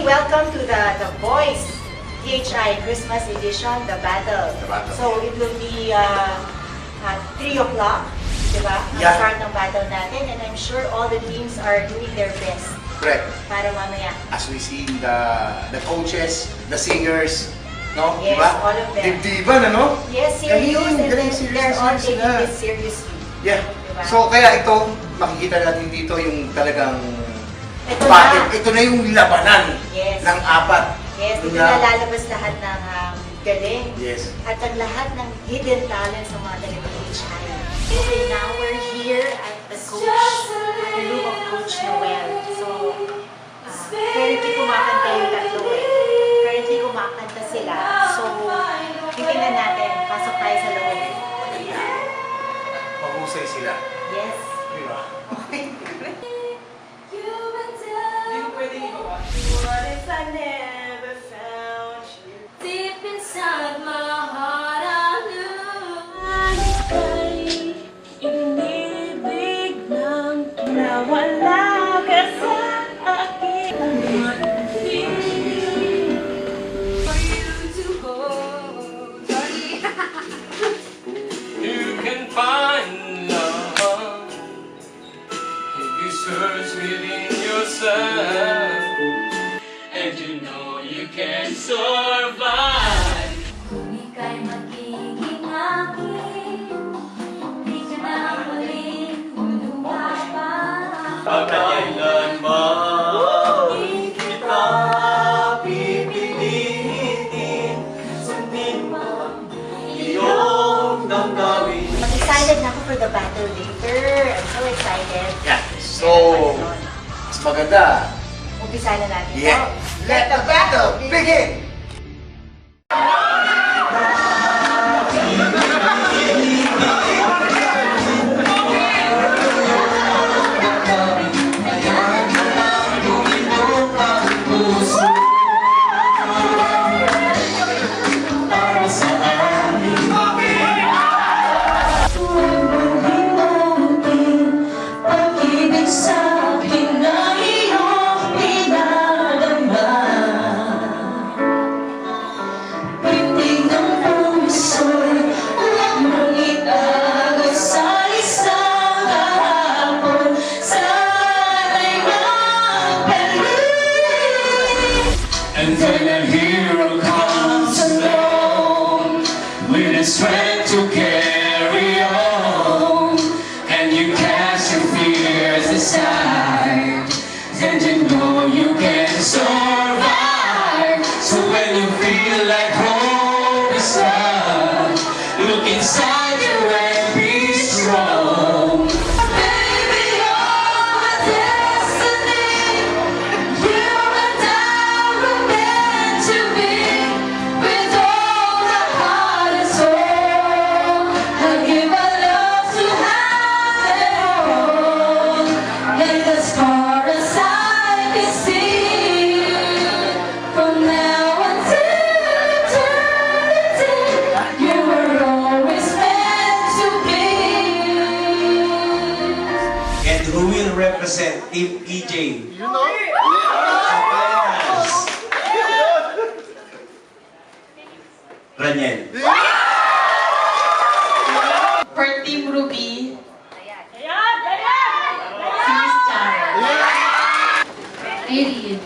welcome to the Voice PHI Christmas Edition, The Battle. So it will be at 3 o'clock, diba? Yeah. Start ng battle natin, and I'm sure all the teams are doing their best. Correct. Para mamaya. As we see the coaches, the singers, no? Yes, diba? all of them. Dibdiban, ano? Yes, serious, and galing, they're all taking sila. this seriously. Yeah. Diba? So kaya ito, makikita natin dito yung talagang Ito battle. na. Ito na yung labanan Yes. ng apat. Yes, dito Na- na lalabas lahat ng galing. Yes. At ang lahat ng hidden talents ng mga taga-PHI. Okay, now we're here at the room of Coach Noel. So, currently kumakanta yung tatlo eh. Currently kumakanta sila. So, titingnan natin. Pasok tayo sa loob. Mahusay sila. Yes. Diba? What if I never found you? Deep inside my heart, I knew ay inibig ng nawala ka sa akin. For you to hold You can find love if you search within yourself, and you know you can survive. Kung ika'y magiging akin, di ka na muling luluha pa. Pagkailanman kita pipilitin, sundin mo iyong damdamin. Excited na ako for the battle later. I'm so excited. Yeah. So, mas maganda. Umpisa na natin. Yeah. Let the battle begin! Pag-ibig sa'kin na iyong pinadama. Pintig ng puso'y huwag mong itago sa isang kahapon. Sana'y magpalit. And when a hero comes along with the strength to carry on, and you cast your fears aside, then you know you can survive. So when you feel like hope is lost, look inside you and be strong. Baby, you're my destiny. You and I were meant to be. With all my heart and soul, I give my love to have it all. And as far as I can see, from now until eternity, you were always meant to be. And who will represent Team EJ? You know? Yes. Raniel. For Team Ruby, Ayan. si Miss Charo. Irene.